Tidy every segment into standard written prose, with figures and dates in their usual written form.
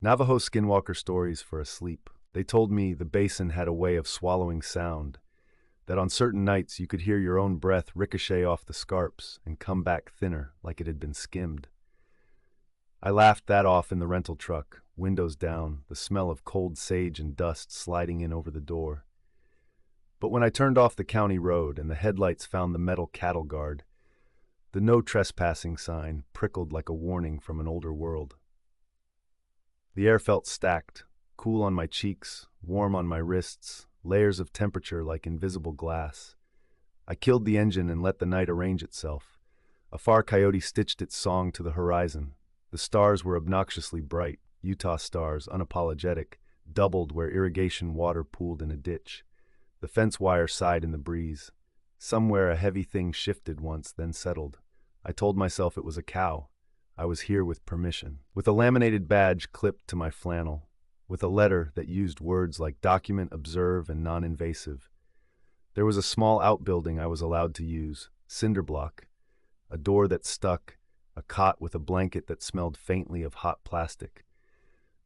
Navajo Skinwalker Stories for asleep. They told me the basin had a way of swallowing sound, that on certain nights you could hear your own breath ricochet off the scarps and come back thinner like it had been skimmed. I laughed that off in the rental truck, windows down, the smell of cold sage and dust sliding in over the door. But when I turned off the county road and the headlights found the metal cattle guard, the no trespassing sign prickled like a warning from an older world. The air felt stacked, cool on my cheeks, warm on my wrists, layers of temperature like invisible glass. I killed the engine and let the night arrange itself. A far coyote stitched its song to the horizon. The stars were obnoxiously bright, Utah stars, unapologetic, doubled where irrigation water pooled in a ditch. The fence wire sighed in the breeze. Somewhere a heavy thing shifted once, then settled. I told myself it was a cow. I was here with permission. With a laminated badge clipped to my flannel. With a letter that used words like document, observe, and non-invasive. There was a small outbuilding I was allowed to use, cinder block, a door that stuck, a cot with a blanket that smelled faintly of hot plastic.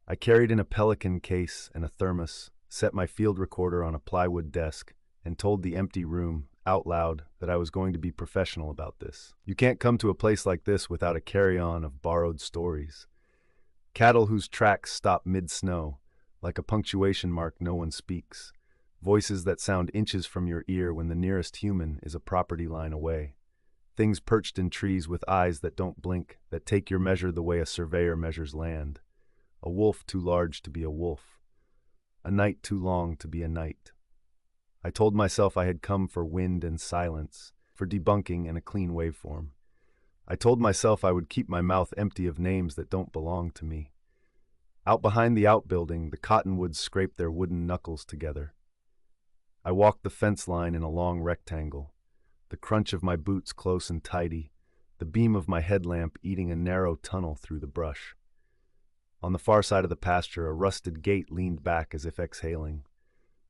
I carried in a pelican case and a thermos, set my field recorder on a plywood desk, and told the empty room, out loud, that I was going to be professional about this. You can't come to a place like this without a carry-on of borrowed stories. Cattle whose tracks stop mid-snow, like a punctuation mark no one speaks. Voices that sound inches from your ear when the nearest human is a property line away. Things perched in trees with eyes that don't blink, that take your measure the way a surveyor measures land. A wolf too large to be a wolf. A night too long to be a night. I told myself I had come for wind and silence, for debunking and a clean waveform. I told myself I would keep my mouth empty of names that don't belong to me. Out behind the outbuilding, the cottonwoods scraped their wooden knuckles together. I walked the fence line in a long rectangle, the crunch of my boots close and tidy, the beam of my headlamp eating a narrow tunnel through the brush. On the far side of the pasture, a rusted gate leaned back as if exhaling.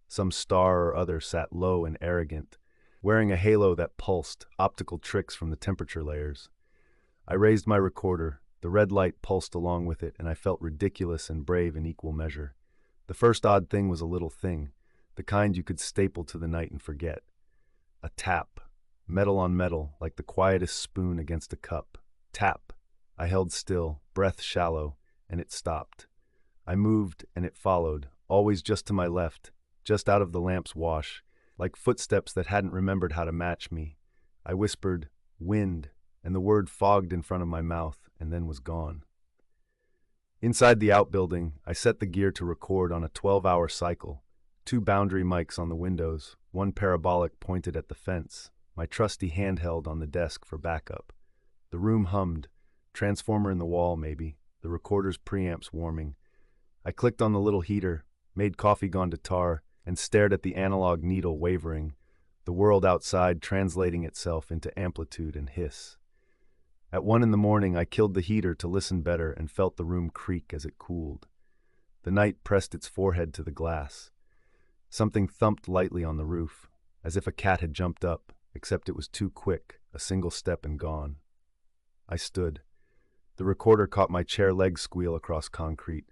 Some star or other sat low and arrogant, wearing a halo that pulsed, optical tricks from the temperature layers. I raised my recorder, the red light pulsed along with it, and I felt ridiculous and brave in equal measure. The first odd thing was a little thing, the kind you could staple to the night and forget. A tap, metal on metal, like the quietest spoon against a cup. Tap. I held still, breath shallow, and it stopped. I moved, and it followed, always just to my left, just out of the lamp's wash, like footsteps that hadn't remembered how to match me. I whispered, "Wind," and the word fogged in front of my mouth, and then was gone. Inside the outbuilding, I set the gear to record on a 12-hour cycle, 2 boundary mics on the windows, 1 parabolic pointed at the fence, my trusty handheld on the desk for backup. The room hummed, transformer in the wall maybe, the recorder's preamps warming. I clicked on the little heater, made coffee gone to tar, and stared at the analog needle wavering, the world outside translating itself into amplitude and hiss. At 1 in the morning, I killed the heater to listen better and felt the room creak as it cooled. The night pressed its forehead to the glass. Something thumped lightly on the roof, as if a cat had jumped up, except it was too quick, a single step and gone. I stood. The recorder caught my chair leg squeal across concrete.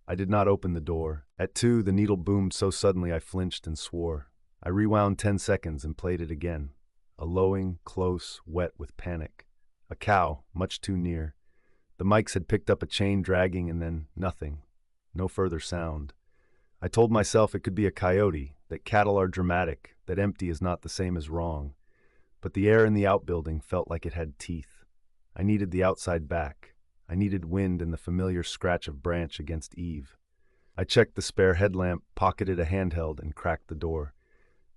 I did not open the door. At 2, the needle boomed so suddenly I flinched and swore. I rewound 10 seconds and played it again. A lowing, close, wet with panic. A cow, much too near. The mics had picked up a chain dragging and then nothing. No further sound. I told myself it could be a coyote, that cattle are dramatic, that empty is not the same as wrong. But the air in the outbuilding felt like it had teeth. I needed the outside back. I needed wind and the familiar scratch of branch against eave. I checked the spare headlamp, pocketed a handheld, and cracked the door.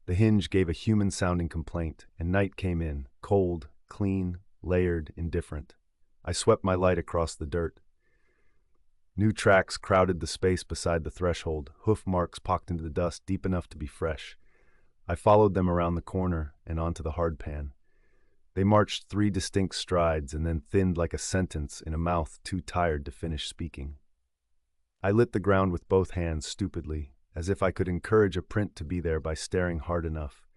The hinge gave a human-sounding complaint, and night came in, cold, clean, layered, indifferent. I swept my light across the dirt. New tracks crowded the space beside the threshold, hoof marks pocked into the dust deep enough to be fresh. I followed them around the corner and onto the hardpan. They marched 3 distinct strides and then thinned like a sentence in a mouth too tired to finish speaking. I lit the ground with both hands stupidly, as if I could encourage a print to be there by staring hard enough.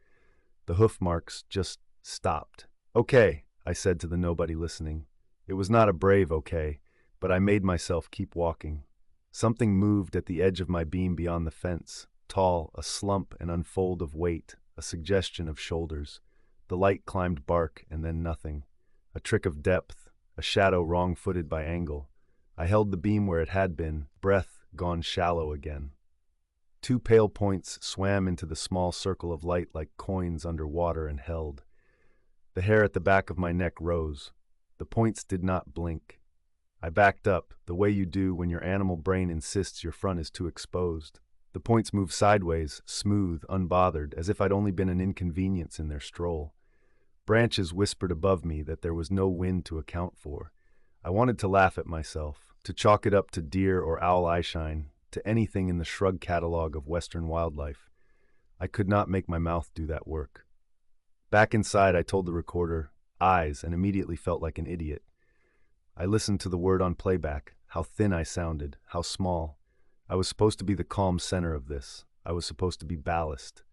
The hoof marks just stopped. "Okay," I said to the nobody listening. It was not a brave okay, but I made myself keep walking. Something moved at the edge of my beam beyond the fence, tall, a slump and unfold of weight, a suggestion of shoulders. The light climbed bark and then nothing. A trick of depth, a shadow wrong-footed by angle. I held the beam where it had been, breath gone shallow again. Two pale points swam into the small circle of light like coins under water and held. The hair at the back of my neck rose. The points did not blink. I backed up, the way you do when your animal brain insists your front is too exposed. The points moved sideways, smooth, unbothered, as if I'd only been an inconvenience in their stroll. Branches whispered above me that there was no wind to account for. I wanted to laugh at myself, to chalk it up to deer or owl eyeshine, to anything in the shrug catalog of Western wildlife. I could not make my mouth do that work. Back inside, I told the recorder, eyes, and immediately felt like an idiot. I listened to the word on playback, how thin I sounded, how small. I was supposed to be the calm center of this. I was supposed to be ballast.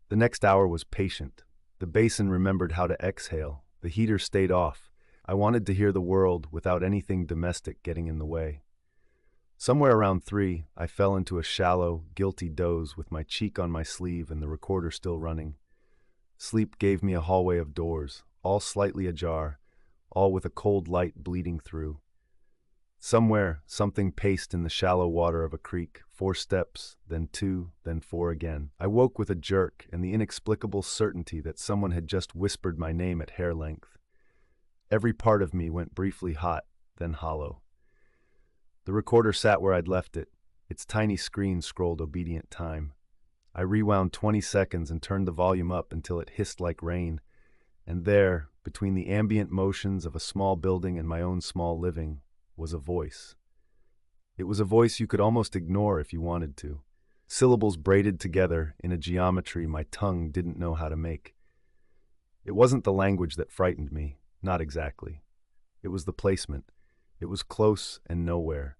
The next hour was patient. The basin remembered how to exhale. The heater stayed off. I wanted to hear the world without anything domestic getting in the way. Somewhere around 3, I fell into a shallow, guilty doze with my cheek on my sleeve and the recorder still running. Sleep gave me a hallway of doors, all slightly ajar, all with a cold light bleeding through. Somewhere, something paced in the shallow water of a creek, 4 steps, then 2, then 4 again. I woke with a jerk and the inexplicable certainty that someone had just whispered my name at hair length. Every part of me went briefly hot, then hollow. The recorder sat where I'd left it. Its tiny screen scrolled obedient time. I rewound 20 seconds and turned the volume up until it hissed like rain. And there, between the ambient motions of a small building and my own small living, was a voice. It was a voice you could almost ignore if you wanted to. Syllables braided together in a geometry my tongue didn't know how to make. It wasn't the language that frightened me, not exactly. It was the placement. It was close and nowhere.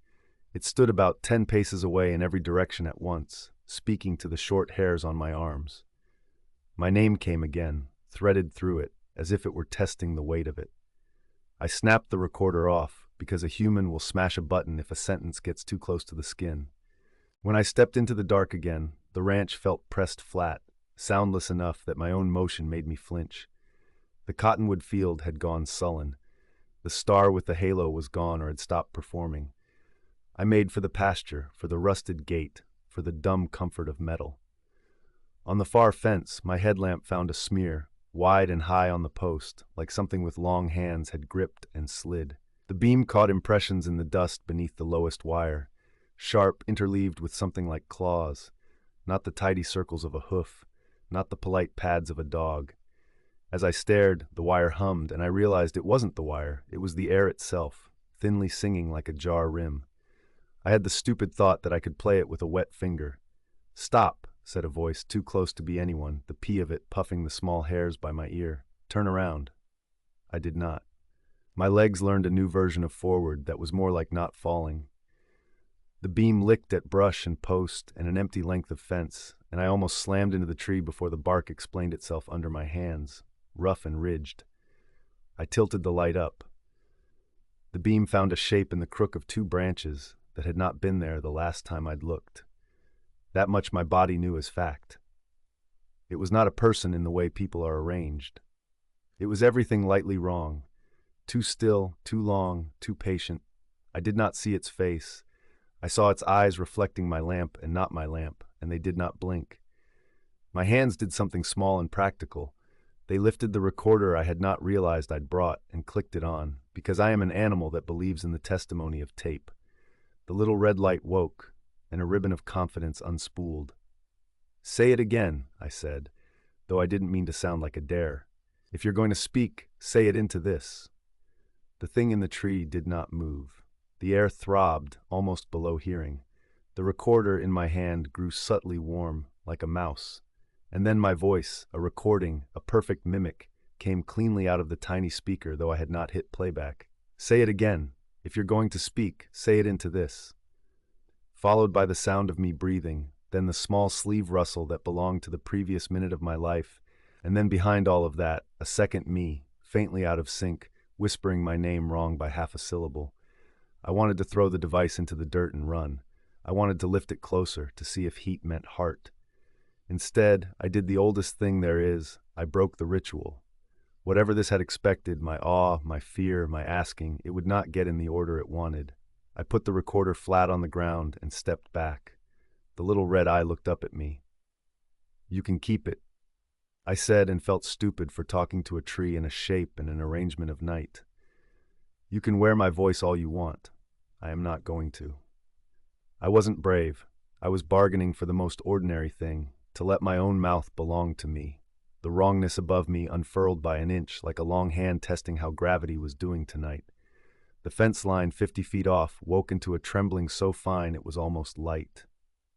It stood about 10 paces away in every direction at once, speaking to the short hairs on my arms. My name came again, threaded through it, as if it were testing the weight of it. I snapped the recorder off, because a human will smash a button if a sentence gets too close to the skin. When I stepped into the dark again, the ranch felt pressed flat, soundless enough that my own motion made me flinch. The cottonwood field had gone sullen. The star with the halo was gone or had stopped performing. I made for the pasture, for the rusted gate, for the dumb comfort of metal. On the far fence, my headlamp found a smear, wide and high on the post, like something with long hands had gripped and slid. The beam caught impressions in the dust beneath the lowest wire, sharp, interleaved with something like claws, not the tidy circles of a hoof, not the polite pads of a dog. As I stared, the wire hummed, and I realized it wasn't the wire, it was the air itself, thinly singing like a jar rim. I had the stupid thought that I could play it with a wet finger. "Stop," said a voice too close to be anyone, the pee of it puffing the small hairs by my ear. "Turn around." I did not. My legs learned a new version of forward that was more like not falling. The beam licked at brush and post and an empty length of fence, and I almost slammed into the tree before the bark explained itself under my hands, rough and ridged. I tilted the light up. The beam found a shape in the crook of 2 branches that had not been there the last time I'd looked. That much my body knew as fact. It was not a person in the way people are arranged. It was everything lightly wrong. Too still, too long, too patient. I did not see its face. I saw its eyes reflecting my lamp and not my lamp, and they did not blink. My hands did something small and practical. They lifted the recorder I had not realized I'd brought and clicked it on, because I am an animal that believes in the testimony of tape. The little red light woke, and a ribbon of confidence unspooled. "Say it again," I said, though I didn't mean to sound like a dare. "If you're going to speak, say it into this." The thing in the tree did not move. The air throbbed, almost below hearing. The recorder in my hand grew subtly warm, like a mouse. And then my voice, a recording, a perfect mimic, came cleanly out of the tiny speaker, though I had not hit playback. "Say it again. If you're going to speak, say it into this." Followed by the sound of me breathing, then the small sleeve rustle that belonged to the previous minute of my life, and then behind all of that, a second me, faintly out of sync, whispering my name wrong by half a syllable. I wanted to throw the device into the dirt and run. I wanted to lift it closer to see if heat meant heart. Instead, I did the oldest thing there is. I broke the ritual. Whatever this had expected, my awe, my fear, my asking, it would not get in the order it wanted. I put the recorder flat on the ground and stepped back. The little red eye looked up at me. "You can keep it," I said, and felt stupid for talking to a tree in a shape and an arrangement of night. "You can wear my voice all you want. I am not going to." I wasn't brave. I was bargaining for the most ordinary thing, to let my own mouth belong to me. The wrongness above me unfurled by an inch, like a long hand testing how gravity was doing tonight. The fence line 50 feet off woke into a trembling so fine it was almost light.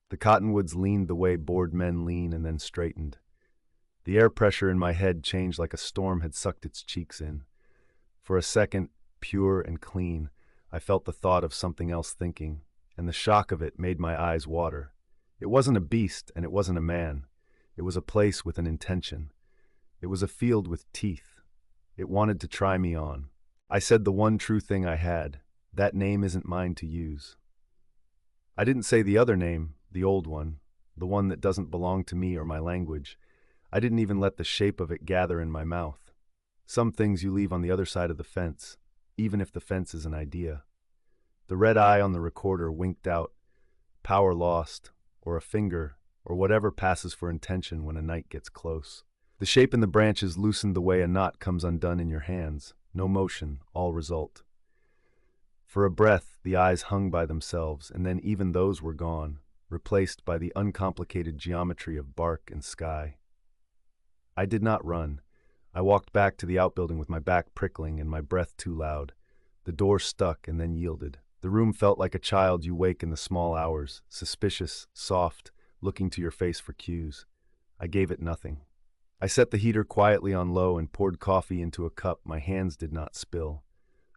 The cottonwoods leaned the way bored men lean and then straightened. The air pressure in my head changed like a storm had sucked its cheeks in. For a second, pure and clean, I felt the thought of something else thinking, and the shock of it made my eyes water. It wasn't a beast and it wasn't a man. It was a place with an intention. It was a field with teeth. It wanted to try me on. I said the one true thing I had. That name isn't mine to use. I didn't say the other name, the old one, the one that doesn't belong to me or my language. I didn't even let the shape of it gather in my mouth. Some things you leave on the other side of the fence, even if the fence is an idea. The red eye on the recorder winked out. Power lost, or a finger, or whatever passes for intention when a night gets close. The shape in the branches loosened the way a knot comes undone in your hands. No motion, all result. For a breath, the eyes hung by themselves, and then even those were gone, replaced by the uncomplicated geometry of bark and sky. I did not run. I walked back to the outbuilding with my back prickling and my breath too loud. The door stuck and then yielded. The room felt like a child you wake in the small hours, suspicious, soft, looking to your face for cues. I gave it nothing. I set the heater quietly on low and poured coffee into a cup my hands did not spill.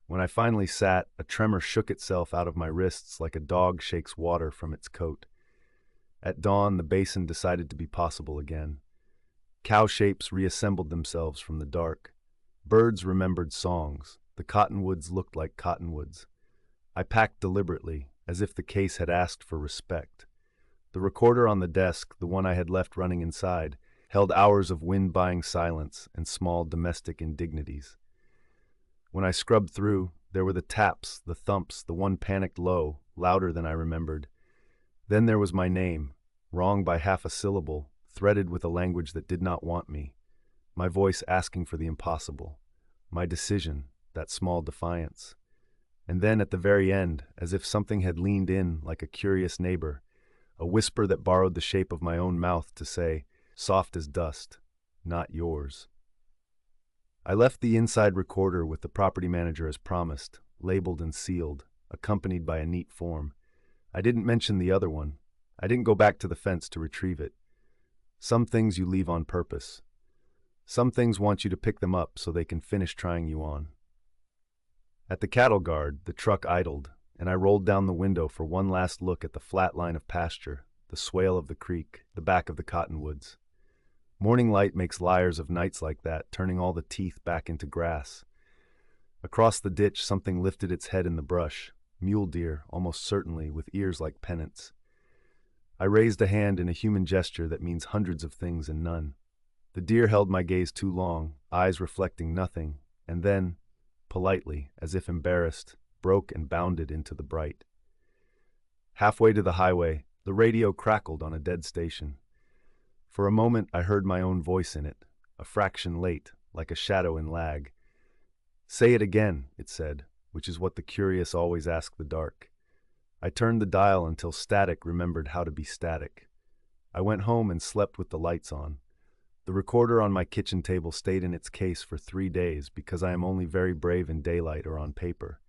When I finally sat, a tremor shook itself out of my wrists like a dog shakes water from its coat. At dawn, the basin decided to be possible again. Cow shapes reassembled themselves from the dark. Birds remembered songs. The cottonwoods looked like cottonwoods. I packed deliberately, as if the case had asked for respect. The recorder on the desk, the one I had left running inside, held hours of wind-buying silence and small domestic indignities. When I scrubbed through, there were the taps, the thumps, the one panicked low, louder than I remembered. Then there was my name, wrong by half a syllable, threaded with a language that did not want me. My voice asking for the impossible. My decision, that small defiance. And then at the very end, as if something had leaned in like a curious neighbor, a whisper that borrowed the shape of my own mouth to say, soft as dust, not yours. I left the inside recorder with the property manager as promised, labeled and sealed, accompanied by a neat form. I didn't mention the other one. I didn't go back to the fence to retrieve it. Some things you leave on purpose. Some things want you to pick them up so they can finish trying you on. At the cattle guard, the truck idled, and I rolled down the window for one last look at the flat line of pasture, the swale of the creek, the back of the cottonwoods. Morning light makes liars of nights like that, turning all the teeth back into grass. Across the ditch, something lifted its head in the brush, mule deer, almost certainly, with ears like pennants. I raised a hand in a human gesture that means hundreds of things and none. The deer held my gaze too long, eyes reflecting nothing, and then, politely, as if embarrassed, broke and bounded into the bright. Halfway to the highway, the radio crackled on a dead station. For a moment I heard my own voice in it, a fraction late, like a shadow in lag. "Say it again," it said, which is what the curious always ask the dark. I turned the dial until static remembered how to be static. I went home and slept with the lights on. The recorder on my kitchen table stayed in its case for 3 days because I am only very brave in daylight or on paper.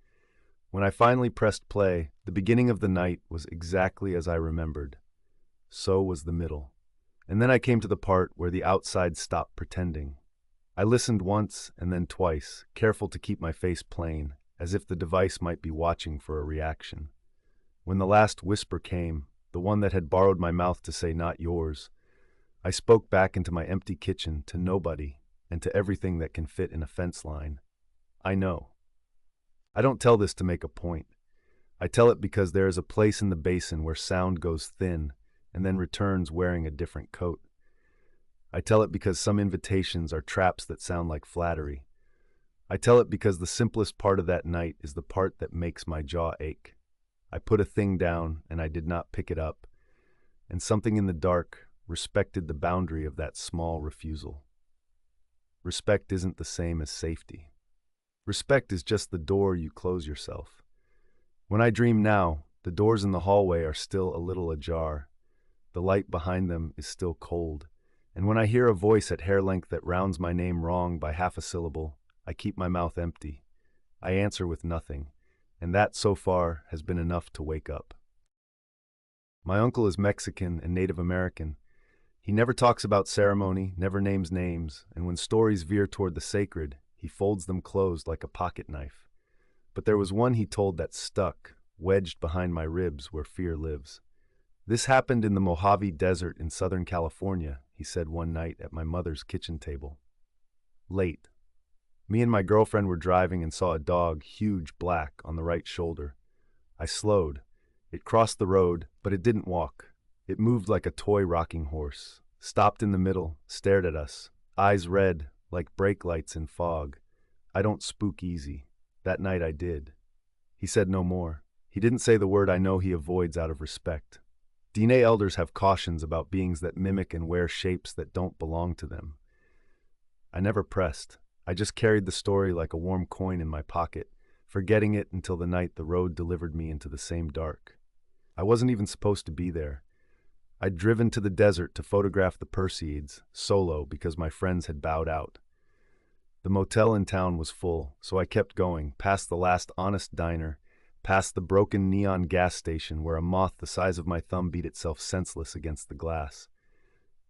When I finally pressed play, the beginning of the night was exactly as I remembered. So was the middle. And then I came to the part where the outside stopped pretending. I listened once and then twice, careful to keep my face plain, as if the device might be watching for a reaction. When the last whisper came, the one that had borrowed my mouth to say "not yours," I spoke back into my empty kitchen to nobody and to everything that can fit in a fence line. I know. I don't tell this to make a point. I tell it because there is a place in the basin where sound goes thin and then returns wearing a different coat. I tell it because some invitations are traps that sound like flattery. I tell it because the simplest part of that night is the part that makes my jaw ache. I put a thing down and I did not pick it up, and something in the dark respected the boundary of that small refusal. Respect isn't the same as safety. Respect is just the door you close yourself. When I dream now, the doors in the hallway are still a little ajar. The light behind them is still cold. And when I hear a voice at hair length that rounds my name wrong by half a syllable, I keep my mouth empty. I answer with nothing, and that, so far, has been enough to wake up. My uncle is Mexican and Native American. He never talks about ceremony, never names names, and when stories veer toward the sacred, he folds them closed like a pocket knife. But there was one he told that stuck, wedged behind my ribs where fear lives. This happened in the Mojave Desert in Southern California, he said one night at my mother's kitchen table. Late. Me and my girlfriend were driving and saw a dog, huge black, on the right shoulder. I slowed. It crossed the road, but it didn't walk. It moved like a toy rocking horse, stopped in the middle, stared at us, eyes red, like brake lights in fog. I don't spook easy. That night I did. He said no more. He didn't say the word I know he avoids out of respect. Diné elders have cautions about beings that mimic and wear shapes that don't belong to them. I never pressed. I just carried the story like a warm coin in my pocket, forgetting it until the night the road delivered me into the same dark. I wasn't even supposed to be there. I'd driven to the desert to photograph the Perseids, solo, because my friends had bowed out. The motel in town was full, so I kept going, past the last honest diner, past the broken neon gas station where a moth the size of my thumb beat itself senseless against the glass.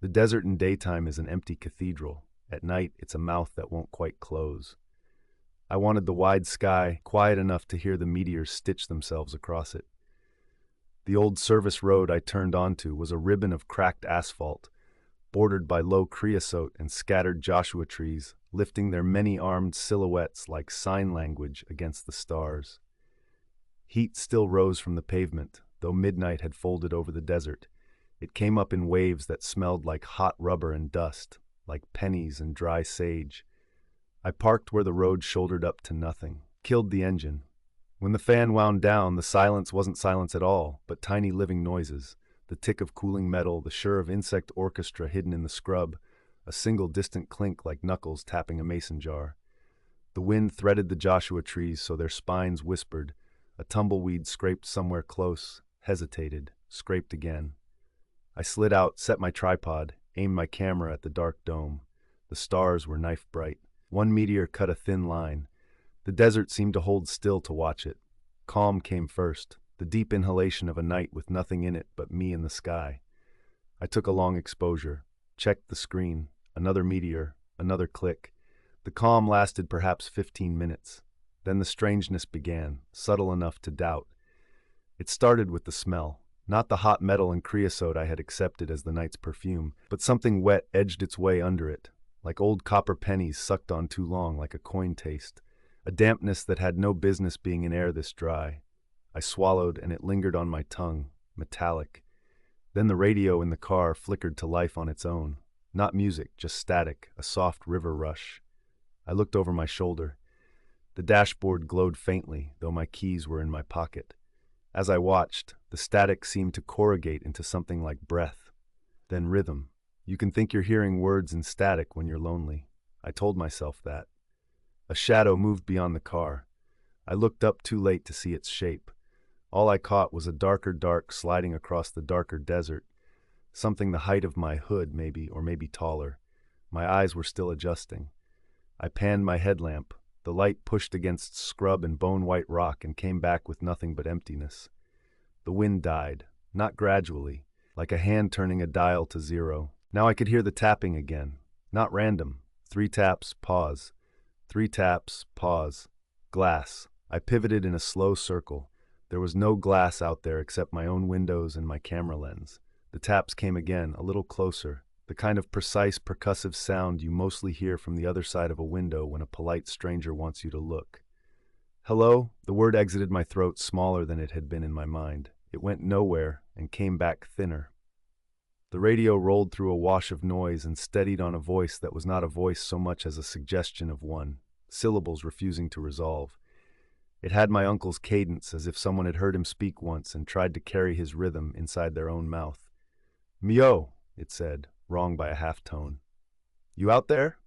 The desert in daytime is an empty cathedral. At night, it's a mouth that won't quite close. I wanted the wide sky, quiet enough to hear the meteors stitch themselves across it. The old service road I turned onto was a ribbon of cracked asphalt, bordered by low creosote and scattered Joshua trees, lifting their many-armed silhouettes like sign language against the stars. Heat still rose from the pavement, though midnight had folded over the desert. It came up in waves that smelled like hot rubber and dust, like pennies and dry sage. I parked where the road shouldered up to nothing, killed the engine. When the fan wound down, the silence wasn't silence at all, but tiny living noises, the tick of cooling metal, the shur of insect orchestra hidden in the scrub, a single distant clink like knuckles tapping a mason jar. The wind threaded the Joshua trees so their spines whispered. A tumbleweed scraped somewhere close, hesitated, scraped again. I slid out, set my tripod, aimed my camera at the dark dome. The stars were knife bright. One meteor cut a thin line. The desert seemed to hold still to watch it. Calm came first, the deep inhalation of a night with nothing in it but me and the sky. I took a long exposure, checked the screen, another meteor, another click. The calm lasted perhaps 15 minutes. Then the strangeness began, subtle enough to doubt. It started with the smell, not the hot metal and creosote I had accepted as the night's perfume, but something wet edged its way under it, like old copper pennies sucked on too long, like a coin taste. A dampness that had no business being in air this dry. I swallowed and it lingered on my tongue, metallic. Then the radio in the car flickered to life on its own. Not music, just static, a soft river rush. I looked over my shoulder. The dashboard glowed faintly, though my keys were in my pocket. As I watched, the static seemed to corrugate into something like breath. Then rhythm. You can think you're hearing words in static when you're lonely. I told myself that. A shadow moved beyond the car. I looked up too late to see its shape. All I caught was a darker dark sliding across the darker desert. Something the height of my hood, maybe, or maybe taller. My eyes were still adjusting. I panned my headlamp. The light pushed against scrub and bone-white rock and came back with nothing but emptiness. The wind died, not gradually, like a hand turning a dial to zero. Now I could hear the tapping again, not random. 3 taps, pause. 3 taps, pause. Glass. I pivoted in a slow circle. There was no glass out there except my own windows and my camera lens. The taps came again, a little closer. The kind of precise, percussive sound you mostly hear from the other side of a window when a polite stranger wants you to look. Hello? The word exited my throat smaller than it had been in my mind. It went nowhere and came back thinner. The radio rolled through a wash of noise and steadied on a voice that was not a voice so much as a suggestion of one, syllables refusing to resolve. It had my uncle's cadence, as if someone had heard him speak once and tried to carry his rhythm inside their own mouth. "Mio," it said, wrong by a half tone. "You out there?"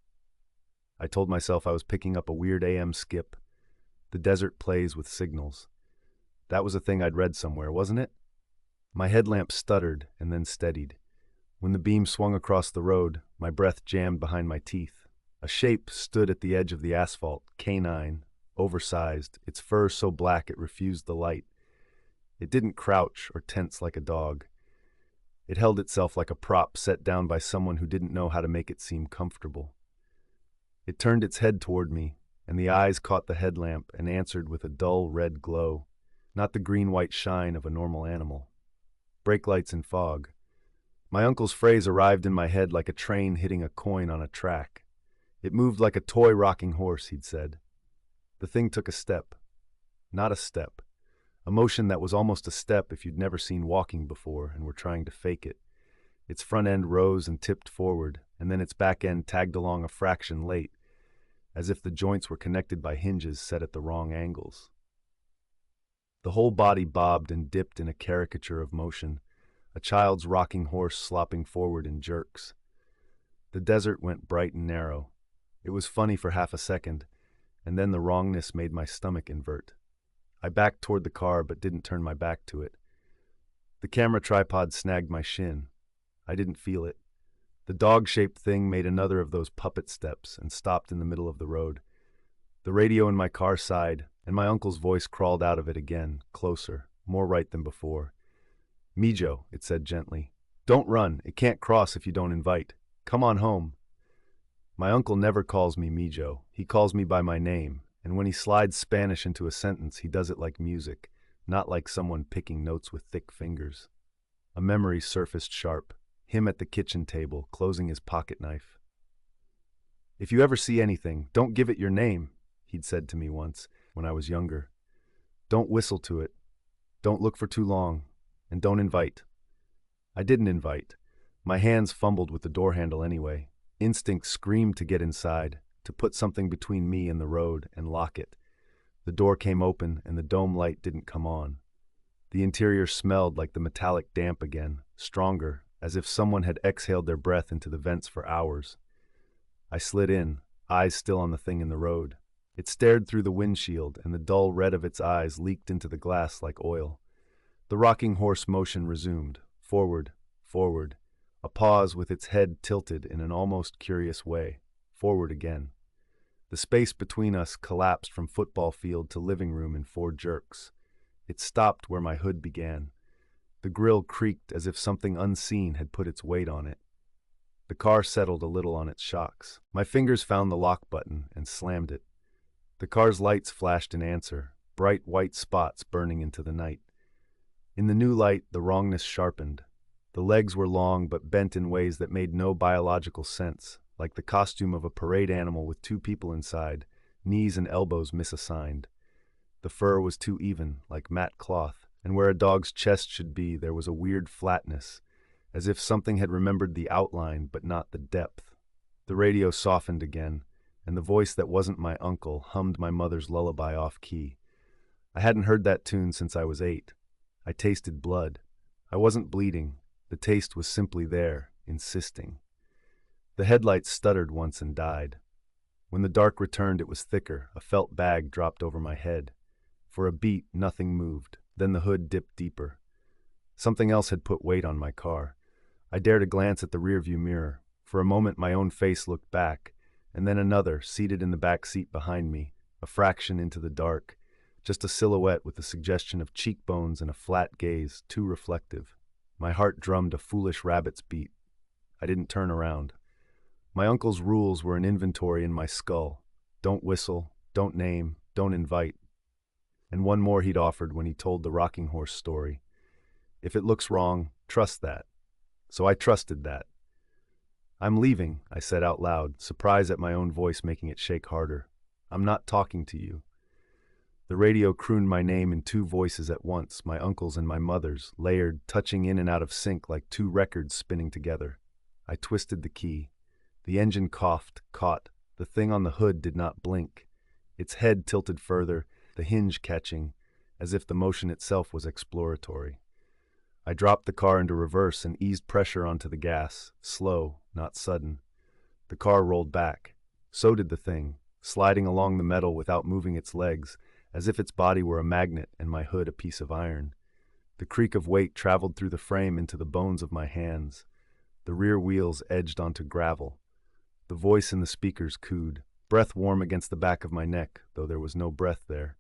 I told myself I was picking up a weird AM skip. The desert plays with signals. That was a thing I'd read somewhere, wasn't it? My headlamp stuttered and then steadied. When the beam swung across the road, my breath jammed behind my teeth. A shape stood at the edge of the asphalt, canine, oversized, its fur so black it refused the light. It didn't crouch or tense like a dog. It held itself like a prop set down by someone who didn't know how to make it seem comfortable. It turned its head toward me, and the eyes caught the headlamp and answered with a dull red glow, not the green-white shine of a normal animal. Brake lights and fog. My uncle's phrase arrived in my head like a train hitting a coin on a track. It moved like a toy rocking horse, he'd said. The thing took a step. Not a step. A motion that was almost a step if you'd never seen walking before and were trying to fake it. Its front end rose and tipped forward, and then its back end tagged along a fraction late, as if the joints were connected by hinges set at the wrong angles. The whole body bobbed and dipped in a caricature of motion, a child's rocking horse slopping forward in jerks. The desert went bright and narrow. It was funny for half a second, and then the wrongness made my stomach invert. I backed toward the car but didn't turn my back to it. The camera tripod snagged my shin. I didn't feel it. The dog-shaped thing made another of those puppet steps and stopped in the middle of the road. The radio in my car sighed, and my uncle's voice crawled out of it again, closer, more right than before. "Mijo," it said gently. "Don't run. It can't cross if you don't invite. Come on home." My uncle never calls me Mijo. He calls me by my name, and when he slides Spanish into a sentence, he does it like music, not like someone picking notes with thick fingers. A memory surfaced sharp. Him at the kitchen table, closing his pocket knife. "If you ever see anything, don't give it your name," he'd said to me once, when I was younger. "Don't whistle to it. Don't look for too long. And don't invite." I didn't invite. My hands fumbled with the door handle anyway. Instinct screamed to get inside, to put something between me and the road and lock it. The door came open and the dome light didn't come on. The interior smelled like the metallic damp again, stronger, as if someone had exhaled their breath into the vents for hours. I slid in, eyes still on the thing in the road. It stared through the windshield, and the dull red of its eyes leaked into the glass like oil. The rocking horse motion resumed, forward, forward, a pause with its head tilted in an almost curious way, forward again. The space between us collapsed from football field to living room in 4 jerks. It stopped where my hood began. The grille creaked as if something unseen had put its weight on it. The car settled a little on its shocks. My fingers found the lock button and slammed it. The car's lights flashed in answer, bright white spots burning into the night. In the new light, the wrongness sharpened. The legs were long but bent in ways that made no biological sense, like the costume of a parade animal with 2 people inside, knees and elbows misassigned. The fur was too even, like matte cloth, and where a dog's chest should be, there was a weird flatness, as if something had remembered the outline but not the depth. The radio softened again, and the voice that wasn't my uncle hummed my mother's lullaby off-key. I hadn't heard that tune since I was 8. I tasted blood. I wasn't bleeding. The taste was simply there, insisting. The headlights stuttered once and died. When the dark returned, it was thicker. A felt bag dropped over my head. For a beat, nothing moved. Then the hood dipped deeper. Something else had put weight on my car. I dared a glance at the rearview mirror. For a moment, my own face looked back, and then another, seated in the back seat behind me, a fraction into the dark, just a silhouette with the suggestion of cheekbones and a flat gaze, too reflective. My heart drummed a foolish rabbit's beat. I didn't turn around. My uncle's rules were an inventory in my skull. Don't whistle, don't name, don't invite. And one more he'd offered when he told the rocking horse story. If it looks wrong, trust that. So I trusted that. "I'm leaving," I said out loud, surprised at my own voice making it shake harder. "I'm not talking to you." The radio crooned my name in two voices at once, my uncle's and my mother's, layered, touching in and out of sync like two records spinning together. I twisted the key. The engine coughed, caught. The thing on the hood did not blink. Its head tilted further, the hinge catching, as if the motion itself was exploratory. I dropped the car into reverse and eased pressure onto the gas, slow, not sudden. The car rolled back. So did the thing, sliding along the metal without moving its legs, as if its body were a magnet and my hood a piece of iron. The creak of weight traveled through the frame into the bones of my hands. The rear wheels edged onto gravel. The voice in the speakers cooed, breath warm against the back of my neck, though there was no breath there.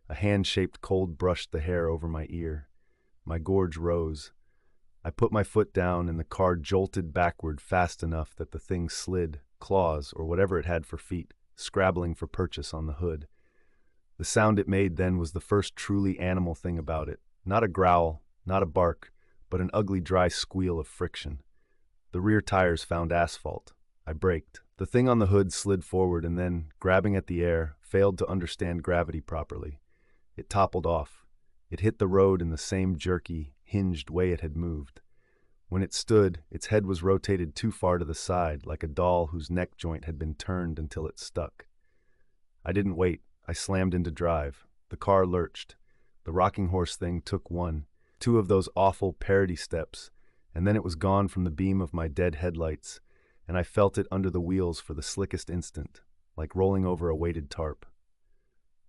A hand-shaped cold brushed the hair over my ear. My gorge rose. I put my foot down and the car jolted backward fast enough that the thing slid, claws or whatever it had for feet, scrabbling for purchase on the hood. The sound it made then was the first truly animal thing about it. Not a growl, not a bark, but an ugly dry squeal of friction. The rear tires found asphalt. I braked. The thing on the hood slid forward and then, grabbing at the air, failed to understand gravity properly. It toppled off. It hit the road in the same jerky, hinged way it had moved. When it stood, its head was rotated too far to the side, like a doll whose neck joint had been turned until it stuck. I didn't wait. I slammed into drive. The car lurched. The rocking horse thing took one, two of those awful parody steps, and then it was gone from the beam of my dead headlights, and I felt it under the wheels for the slickest instant, like rolling over a weighted tarp.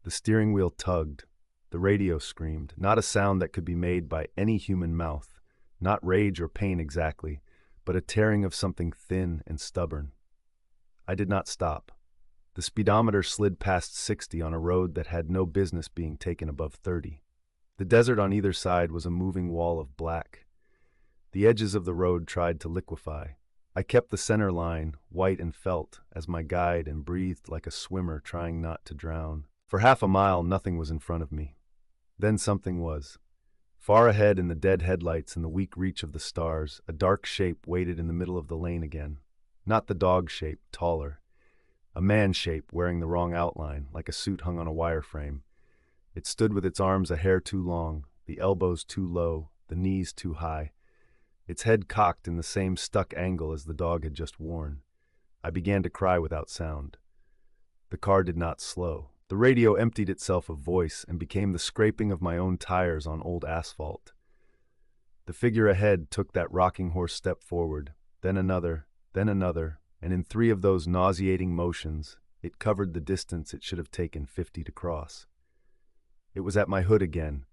The steering wheel tugged. The radio screamed, not a sound that could be made by any human mouth, not rage or pain exactly, but a tearing of something thin and stubborn. I did not stop. The speedometer slid past 60 on a road that had no business being taken above 30. The desert on either side was a moving wall of black. The edges of the road tried to liquefy. I kept the center line, white and felt, as my guide and breathed like a swimmer trying not to drown. For half a mile, nothing was in front of me. Then something was. Far ahead in the dead headlights and the weak reach of the stars, a dark shape waited in the middle of the lane again. Not the dog shape, taller. A man shape wearing the wrong outline, like a suit hung on a wireframe. It stood with its arms a hair too long, the elbows too low, the knees too high. Its head cocked in the same stuck angle as the dog had just worn. I began to cry without sound. The car did not slow. The radio emptied itself of voice and became the scraping of my own tires on old asphalt. The figure ahead took that rocking horse step forward, then another, and in 3 of those nauseating motions, it covered the distance it should have taken 50 to cross. It was at my hood again,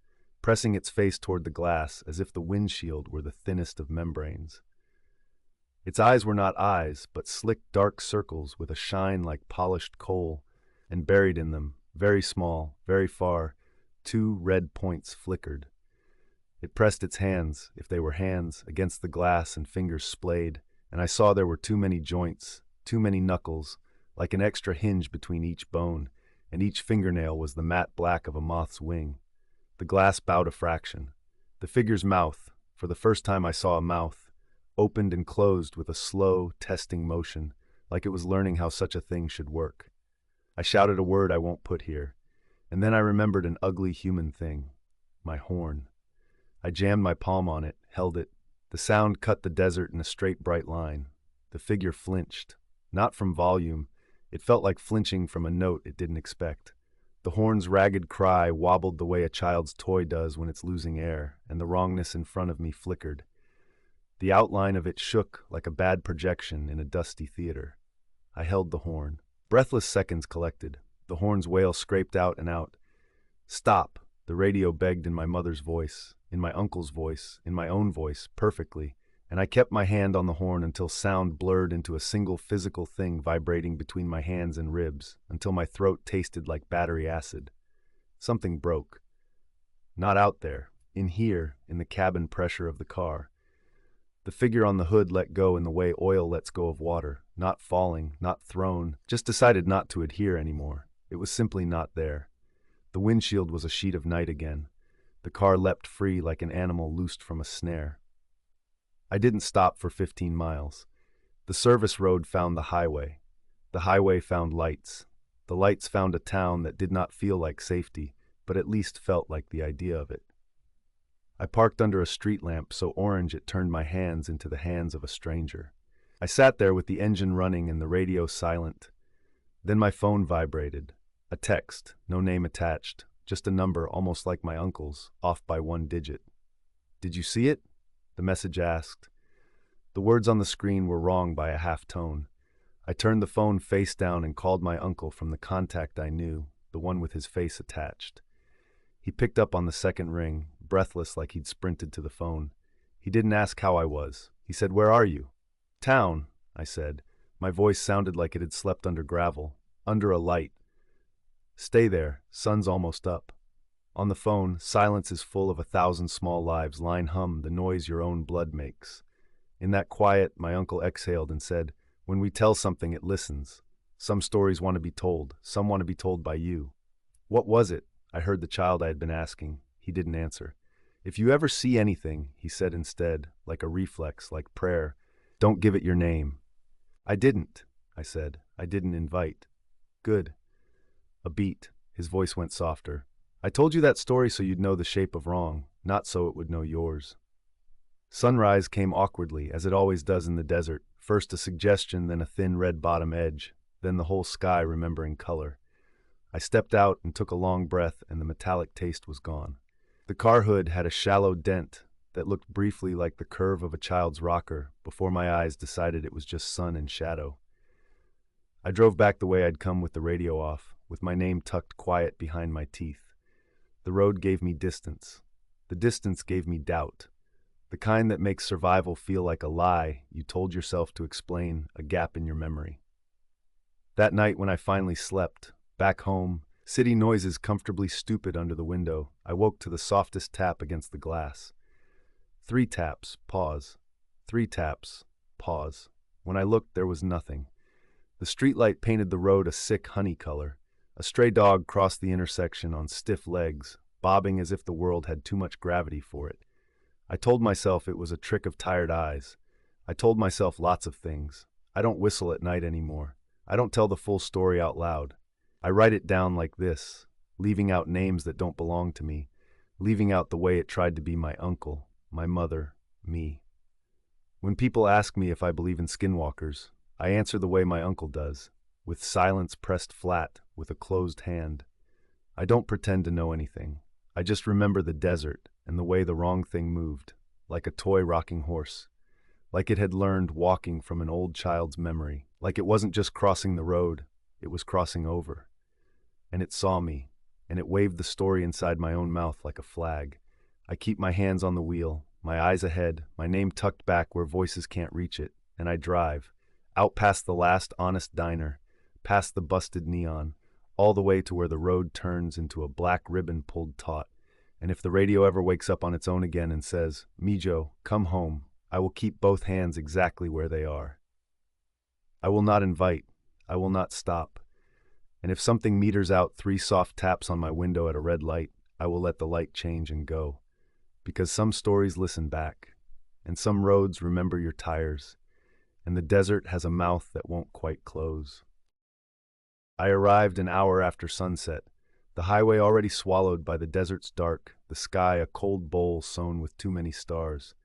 pressing its face toward the glass as if the windshield were the thinnest of membranes. Its eyes were not eyes, but slick dark circles with a shine like polished coal, and buried in them, very small, very far, 2 red points flickered. It pressed its hands, if they were hands, against the glass and fingers splayed, and I saw there were too many joints, too many knuckles, like an extra hinge between each bone, and each fingernail was the matte black of a moth's wing. The glass bowed a fraction. The figure's mouth, for the first time I saw a mouth, opened and closed with a slow, testing motion, like it was learning how such a thing should work. I shouted a word I won't put here, and then I remembered an ugly human thing, my horn. I jammed my palm on it, held it. The sound cut the desert in a straight, bright line. The figure flinched, not from volume. It felt like flinching from a note it didn't expect. The horn's ragged cry wobbled the way a child's toy does when it's losing air, and the wrongness in front of me flickered. The outline of it shook like a bad projection in a dusty theater. I held the horn. Breathless seconds collected. The horn's wail scraped out and out. "Stop," the radio begged in my mother's voice, in my uncle's voice, in my own voice, perfectly, and I kept my hand on the horn until sound blurred into a single physical thing vibrating between my hands and ribs, until my throat tasted like battery acid. Something broke. Not out there, in here, in the cabin pressure of the car. The figure on the hood let go in the way oil lets go of water, not falling, not thrown, just decided not to adhere anymore. It was simply not there. The windshield was a sheet of night again. The car leapt free like an animal loosed from a snare. I didn't stop for 15 miles. The service road found the highway. The highway found lights. The lights found a town that did not feel like safety, but at least felt like the idea of it. I parked under a street lamp so orange it turned my hands into the hands of a stranger. I sat there with the engine running and the radio silent. Then my phone vibrated. A text, no name attached, just a number almost like my uncle's, off by one digit. "Did you see it?" the message asked. The words on the screen were wrong by a half tone. I turned the phone face down and called my uncle from the contact I knew, the one with his face attached. He picked up on the second ring, breathless like he'd sprinted to the phone. He didn't ask how I was. He said, "Where are you?" "Town," I said. My voice sounded like it had slept under gravel, under a light. "Stay there, sun's almost up." On the phone, silence is full of 1,000 small lives. Line hum, the noise your own blood makes. In that quiet, my uncle exhaled and said, "When we tell something, it listens. Some stories want to be told. Some want to be told by you." "What was it?" I heard the child I had been asking. He didn't answer. "If you ever see anything," he said instead, like a reflex, like prayer, "don't give it your name." "I didn't," I said. "I didn't invite." "Good." A beat. His voice went softer. "I told you that story so you'd know the shape of wrong, not so it would know yours." Sunrise came awkwardly, as it always does in the desert. First a suggestion, then a thin red bottom edge, then the whole sky remembering color. I stepped out and took a long breath, and the metallic taste was gone. The car hood had a shallow dent that looked briefly like the curve of a child's rocker before my eyes decided it was just sun and shadow. I drove back the way I'd come with the radio off, with my name tucked quiet behind my teeth. The road gave me distance. The distance gave me doubt. The kind that makes survival feel like a lie you told yourself to explain a gap in your memory. That night when I finally slept, back home, city noises comfortably stupid under the window, I woke to the softest tap against the glass. 3 taps, pause. 3 taps, pause. When I looked, there was nothing. The streetlight painted the road a sick honey color. A stray dog crossed the intersection on stiff legs, bobbing as if the world had too much gravity for it. I told myself it was a trick of tired eyes. I told myself lots of things. I don't whistle at night anymore. I don't tell the full story out loud. I write it down like this, leaving out names that don't belong to me, leaving out the way it tried to be my uncle, my mother, me. When people ask me if I believe in skinwalkers, I answer the way my uncle does, with silence pressed flat, with a closed hand. I don't pretend to know anything. I just remember the desert and the way the wrong thing moved, like a toy rocking horse, like it had learned walking from an old child's memory, like it wasn't just crossing the road, it was crossing over. And it saw me, and it waved the story inside my own mouth like a flag. I keep my hands on the wheel, my eyes ahead, my name tucked back where voices can't reach it, and I drive, out past the last honest diner, past the busted neon, all the way to where the road turns into a black ribbon pulled taut. And if the radio ever wakes up on its own again and says, "Mijo, come home," I will keep both hands exactly where they are. I will not invite. I will not stop. And if something meters out 3 soft taps on my window at a red light, I will let the light change and go. Because some stories listen back, and some roads remember your tires, and the desert has a mouth that won't quite close. I arrived an hour after sunset, the highway already swallowed by the desert's dark, the sky a cold bowl sown with too many stars.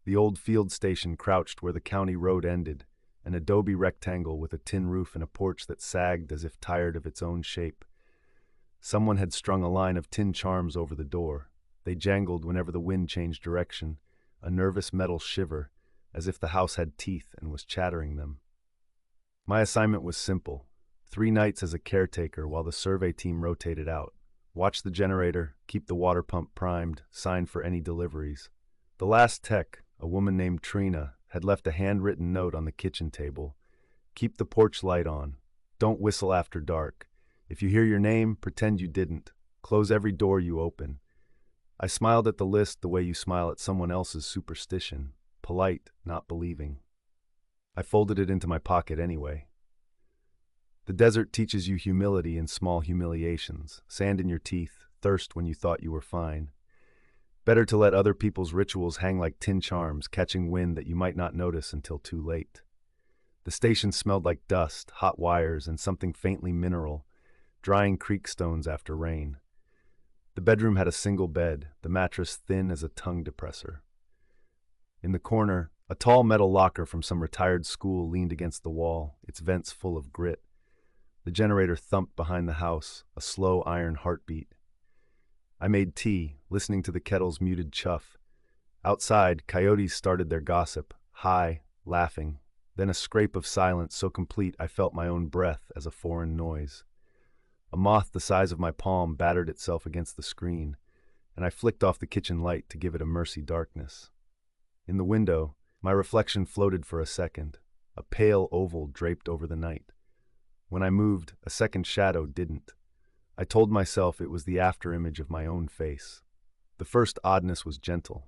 The old field station crouched where the county road ended, an adobe rectangle with a tin roof and a porch that sagged as if tired of its own shape. Someone had strung a line of tin charms over the door. They jangled whenever the wind changed direction, a nervous metal shiver, as if the house had teeth and was chattering them. My assignment was simple. 3 nights as a caretaker while the survey team rotated out. Watch the generator, keep the water pump primed, sign for any deliveries. The last tech, a woman named Trina, had left a handwritten note on the kitchen table. "Keep the porch light on. Don't whistle after dark. If you hear your name, pretend you didn't. Close every door you open." I smiled at the list the way you smile at someone else's superstition, polite, not believing. I folded it into my pocket anyway. The desert teaches you humility in small humiliations, sand in your teeth, thirst when you thought you were fine. Better to let other people's rituals hang like tin charms, catching wind that you might not notice until too late. The station smelled like dust, hot wires, and something faintly mineral, drying creek stones after rain. The bedroom had a single bed, the mattress thin as a tongue depressor. In the corner, a tall metal locker from some retired school leaned against the wall, its vents full of grit. The generator thumped behind the house, a slow iron heartbeat. I made tea, listening to the kettle's muted chuff. Outside, coyotes started their gossip, high, laughing. Then a scrape of silence so complete I felt my own breath as a foreign noise. A moth the size of my palm battered itself against the screen, and I flicked off the kitchen light to give it a mercy darkness. In the window, my reflection floated for a second, a pale oval draped over the night. When I moved, a second shadow didn't. I told myself it was the afterimage of my own face. The first oddness was gentle.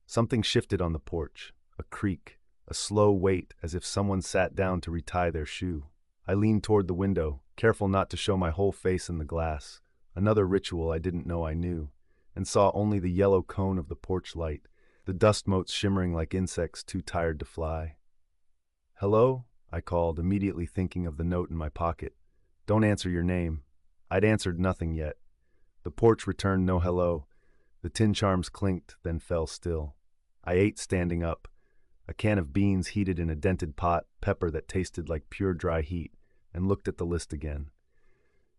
Something shifted on the porch, a creak, a slow wait as if someone sat down to retie their shoe. I leaned toward the window, careful not to show my whole face in the glass, another ritual I didn't know I knew, and saw only the yellow cone of the porch light, the dust motes shimmering like insects too tired to fly. "Hello?" I called, immediately thinking of the note in my pocket. "Don't answer your name." I'd answered nothing yet. The porch returned no hello. The tin charms clinked, then fell still. I ate standing up. A can of beans heated in a dented pot, pepper that tasted like pure dry heat, and looked at the list again.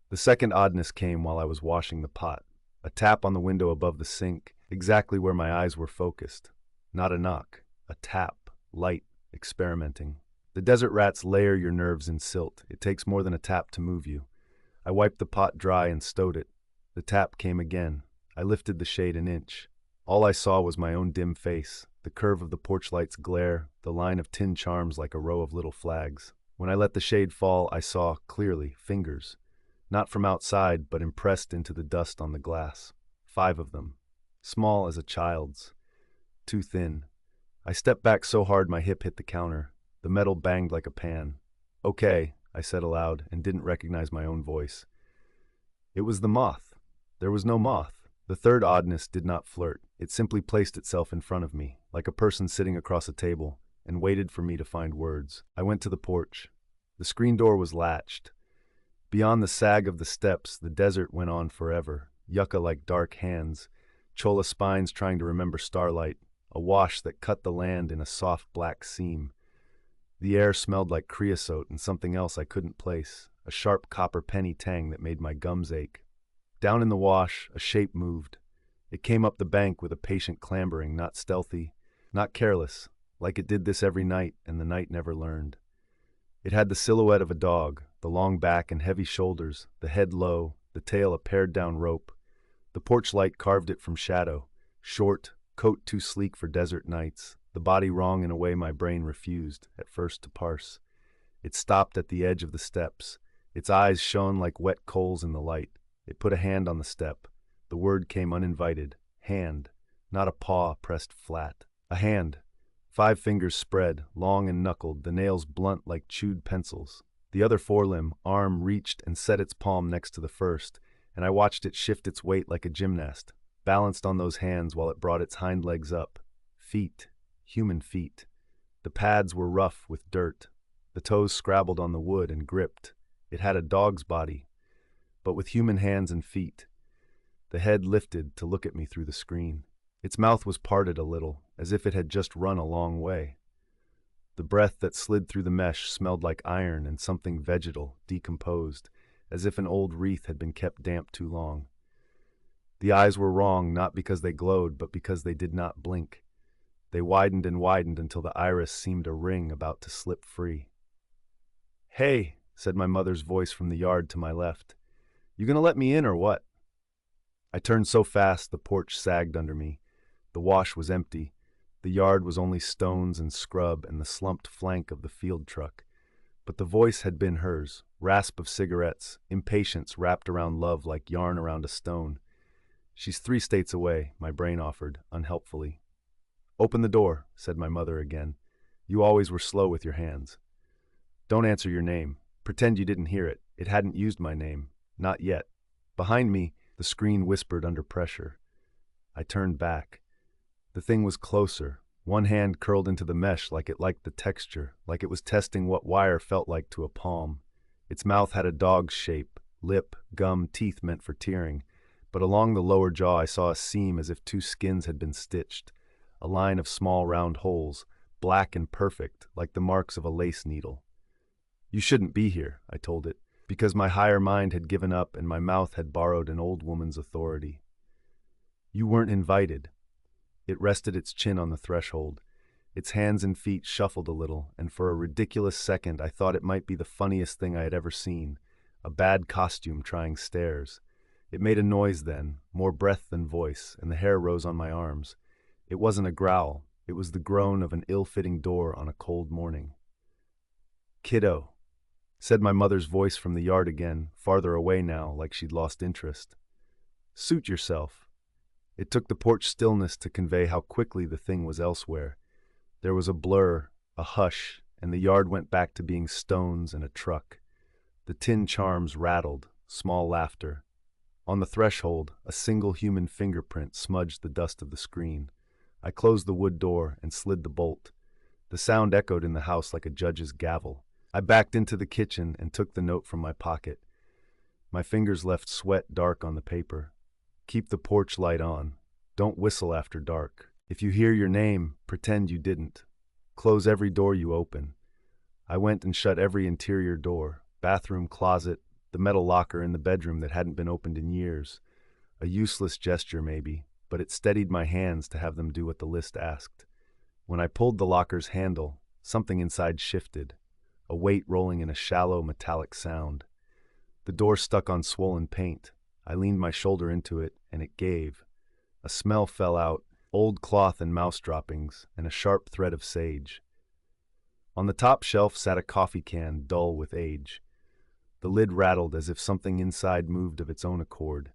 The second oddness came while I was washing the pot. A tap on the window above the sink, exactly where my eyes were focused. Not a knock. A tap. Light. Experimenting. The desert rats layer your nerves in silt. It takes more than a tap to move you. I wiped the pot dry and stowed it. The tap came again. I lifted the shade an inch. All I saw was my own dim face, the curve of the porch light's glare, the line of tin charms like a row of little flags. When I let the shade fall, I saw, clearly, fingers. Not from outside, but impressed into the dust on the glass. 5 of them. Small as a child's. Too thin. I stepped back so hard my hip hit the counter. The metal banged like a pan. "Okay," I said aloud, and didn't recognize my own voice. It was the moth. There was no moth. The third oddness did not flirt. It simply placed itself in front of me, like a person sitting across a table, and waited for me to find words. I went to the porch. The screen door was latched. Beyond the sag of the steps, the desert went on forever, yucca like dark hands, cholla spines trying to remember starlight, a wash that cut the land in a soft black seam. The air smelled like creosote and something else I couldn't place, a sharp copper penny tang that made my gums ache. Down in the wash, a shape moved. It came up the bank with a patient clambering, not stealthy, not careless, like it did this every night and the night never learned. It had the silhouette of a dog, the long back and heavy shoulders, the head low, the tail a pared-down rope. The porch light carved it from shadow, short, coat too sleek for desert nights, the body wrong in a way my brain refused, at first, to parse. It stopped at the edge of the steps. Its eyes shone like wet coals in the light. It put a hand on the step. The word came uninvited. Hand. Not a paw pressed flat. A hand. 5 fingers spread, long and knuckled, the nails blunt like chewed pencils. The other forelimb, arm, reached and set its palm next to the first, and I watched it shift its weight like a gymnast, balanced on those hands while it brought its hind legs up. Feet. Human feet. The pads were rough with dirt. The toes scrabbled on the wood and gripped. It had a dog's body, but with human hands and feet. The head lifted to look at me through the screen. Its mouth was parted a little, as if it had just run a long way. The breath that slid through the mesh smelled like iron and something vegetal, decomposed, as if an old wreath had been kept damp too long. The eyes were wrong, not because they glowed, but because they did not blink. They widened and widened until the iris seemed a ring about to slip free. "Hey," said my mother's voice from the yard to my left. "You gonna let me in or what?" I turned so fast the porch sagged under me. The wash was empty. The yard was only stones and scrub and the slumped flank of the field truck. But the voice had been hers, rasp of cigarettes, impatience wrapped around love like yarn around a stone. "She's 3 states away," my brain offered, unhelpfully. "Open the door," said my mother again. "You always were slow with your hands. Don't answer your name. Pretend you didn't hear it. It hadn't used my name. Not yet." Behind me, the screen whispered under pressure. I turned back. The thing was closer. One hand curled into the mesh like it liked the texture, like it was testing what wire felt like to a palm. Its mouth had a dog's shape, lip, gum, teeth meant for tearing, but along the lower jaw I saw a seam as if two skins had been stitched, a line of small round holes, black and perfect, like the marks of a lace needle. "You shouldn't be here," I told it, because my higher mind had given up and my mouth had borrowed an old woman's authority. "You weren't invited." It rested its chin on the threshold. Its hands and feet shuffled a little, and for a ridiculous second I thought it might be the funniest thing I had ever seen, a bad costume trying stairs. It made a noise then, more breath than voice, and the hair rose on my arms. It wasn't a growl, it was the groan of an ill-fitting door on a cold morning. "Kiddo," said my mother's voice from the yard again, farther away now, like she'd lost interest. "Suit yourself." It took the porch stillness to convey how quickly the thing was elsewhere. There was a blur, a hush, and the yard went back to being stones and a truck. The tin charms rattled, small laughter. On the threshold, a single human fingerprint smudged the dust of the screen. I closed the wood door and slid the bolt. The sound echoed in the house like a judge's gavel. I backed into the kitchen and took the note from my pocket. My fingers left sweat dark on the paper. "Keep the porch light on. Don't whistle after dark. If you hear your name, pretend you didn't. Close every door you open." I went and shut every interior door, bathroom, closet, the metal locker in the bedroom that hadn't been opened in years. A useless gesture, maybe, but it steadied my hands to have them do what the list asked. When I pulled the locker's handle, something inside shifted, a weight rolling in a shallow, metallic sound. The door stuck on swollen paint. I leaned my shoulder into it, and it gave. A smell fell out, old cloth and mouse droppings, and a sharp thread of sage. On the top shelf sat a coffee can, dull with age. The lid rattled as if something inside moved of its own accord.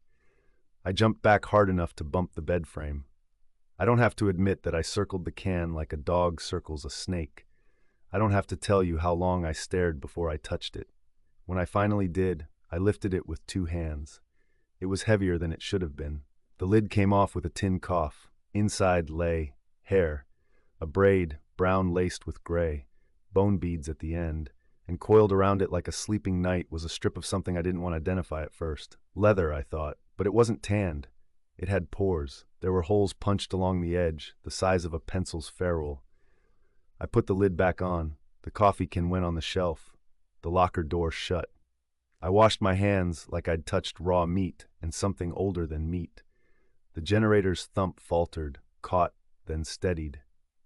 I jumped back hard enough to bump the bed frame. I don't have to admit that I circled the can like a dog circles a snake. I don't have to tell you how long I stared before I touched it. When I finally did, I lifted it with two hands. It was heavier than it should have been. The lid came off with a tin cough. Inside lay hair, a braid, brown laced with gray, bone beads at the end, and coiled around it like a sleeping knight was a strip of something I didn't want to identify at first. Leather, I thought, but it wasn't tanned. It had pores. There were holes punched along the edge, the size of a pencil's ferrule. I put the lid back on. The coffee can went on the shelf. The locker door shut. I washed my hands like I'd touched raw meat and something older than meat. The generator's thump faltered, caught, then steadied.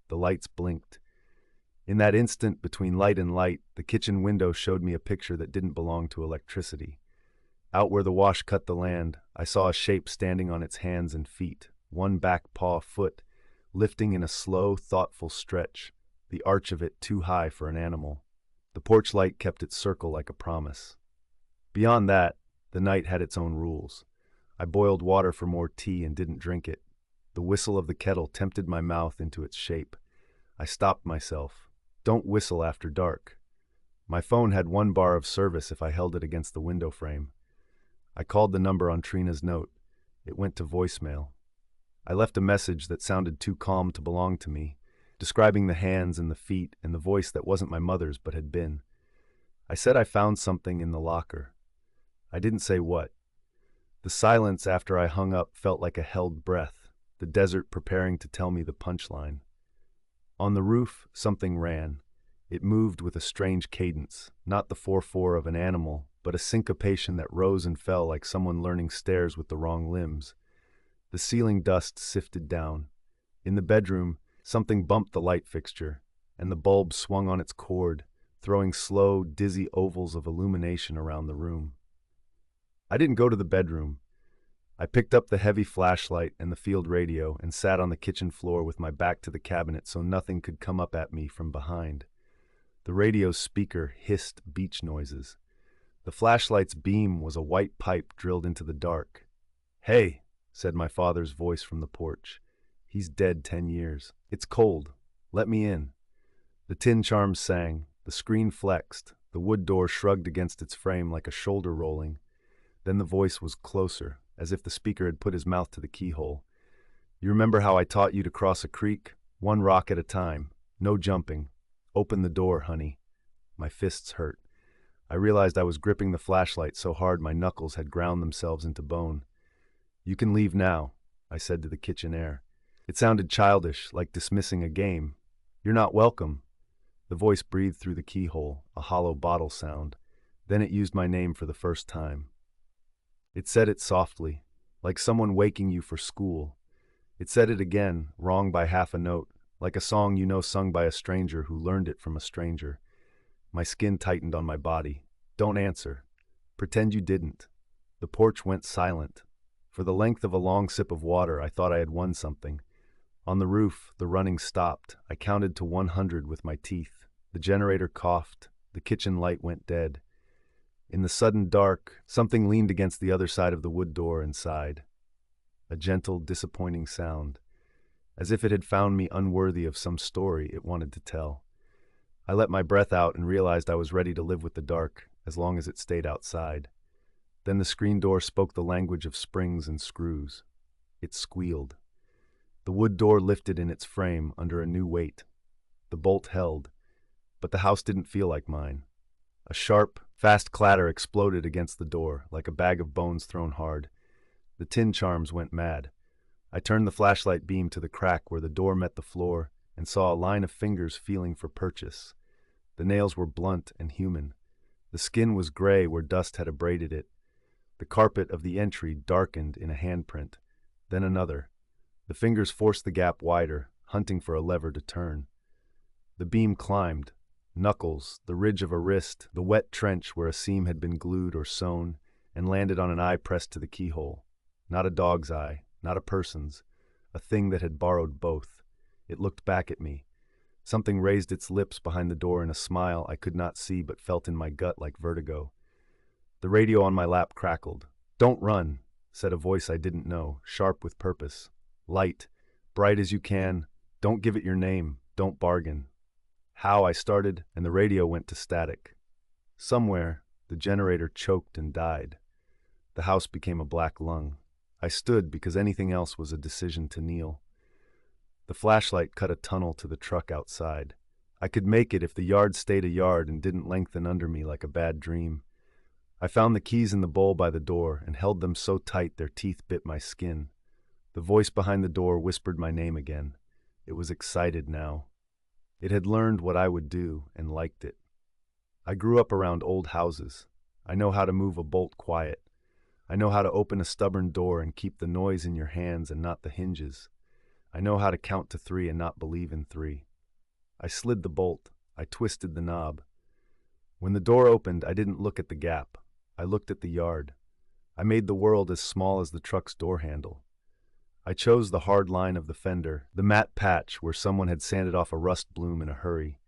The lights blinked. In that instant between light and light, the kitchen window showed me a picture that didn't belong to electricity. Out where the wash cut the land, I saw a shape standing on its hands and feet, one back paw foot, lifting in a slow, thoughtful stretch, the arch of it too high for an animal. The porch light kept its circle like a promise. Beyond that, the night had its own rules. I boiled water for more tea and didn't drink it. The whistle of the kettle tempted my mouth into its shape. I stopped myself. Don't whistle after dark. My phone had 1 bar of service if I held it against the window frame. I called the number on Trina's note. It went to voicemail. I left a message that sounded too calm to belong to me, describing the hands and the feet and the voice that wasn't my mother's but had been. I said I found something in the locker. I didn't say what. The silence after I hung up felt like a held breath, the desert preparing to tell me the punchline. On the roof, something ran. It moved with a strange cadence, not the 4/4 of an animal, but a syncopation that rose and fell like someone learning stairs with the wrong limbs. The ceiling dust sifted down. In the bedroom, something bumped the light fixture, and the bulb swung on its cord, throwing slow, dizzy ovals of illumination around the room. I didn't go to the bedroom. I picked up the heavy flashlight and the field radio and sat on the kitchen floor with my back to the cabinet so nothing could come up at me from behind. The radio's speaker hissed beach noises. The flashlight's beam was a white pipe drilled into the dark. "Hey," said my father's voice from the porch. "He's dead 10 years. It's cold. Let me in." The tin charms sang. The screen flexed. The wood door shrugged against its frame like a shoulder rolling. Then the voice was closer, as if the speaker had put his mouth to the keyhole. "You remember how I taught you to cross a creek? 1 rock at a time. No jumping. Open the door, honey." My fists hurt. I realized I was gripping the flashlight so hard my knuckles had ground themselves into bone. "You can leave now," I said to the kitchen air. It sounded childish, like dismissing a game. "You're not welcome." The voice breathed through the keyhole, a hollow bottle sound. Then it used my name for the first time. It said it softly, like someone waking you for school. It said it again, wrong by half a note, like a song you know sung by a stranger who learned it from a stranger. My skin tightened on my body. "Don't answer. Pretend you didn't." The porch went silent. For the length of a long sip of water, I thought I had won something. On the roof, the running stopped. I counted to 100 with my teeth. The generator coughed. The kitchen light went dead. In the sudden dark, something leaned against the other side of the wood door and sighed. A gentle, disappointing sound, as if it had found me unworthy of some story it wanted to tell. I let my breath out and realized I was ready to live with the dark, as long as it stayed outside. Then the screen door spoke the language of springs and screws. It squealed. The wood door lifted in its frame under a new weight. The bolt held, but the house didn't feel like mine. A sharp, fast clatter exploded against the door, like a bag of bones thrown hard. The tin charms went mad. I turned the flashlight beam to the crack where the door met the floor and saw a line of fingers feeling for purchase. The nails were blunt and human. The skin was gray where dust had abraded it. The carpet of the entry darkened in a handprint, then another. The fingers forced the gap wider, hunting for a lever to turn. The beam climbed. Knuckles, the ridge of a wrist, the wet trench where a seam had been glued or sewn, and landed on an eye pressed to the keyhole. Not a dog's eye, not a person's, a thing that had borrowed both. It looked back at me. Something raised its lips behind the door in a smile I could not see but felt in my gut like vertigo. The radio on my lap crackled. "Don't run," said a voice I didn't know, sharp with purpose. "Light, bright as you can. Don't give it your name. Don't bargain." "How?" I started, and the radio went to static. Somewhere, the generator choked and died. The house became a black lung. I stood because anything else was a decision to kneel. The flashlight cut a tunnel to the truck outside. I could make it if the yard stayed a yard and didn't lengthen under me like a bad dream. I found the keys in the bowl by the door and held them so tight their teeth bit my skin. The voice behind the door whispered my name again. It was excited now. It had learned what I would do and liked it. I grew up around old houses. I know how to move a bolt quiet. I know how to open a stubborn door and keep the noise in your hands and not the hinges. I know how to count to 3 and not believe in 3. I slid the bolt. I twisted the knob. When the door opened, I didn't look at the gap. I looked at the yard. I made the world as small as the truck's door handle. I chose the hard line of the fender, the matte patch where someone had sanded off a rust bloom in a hurry.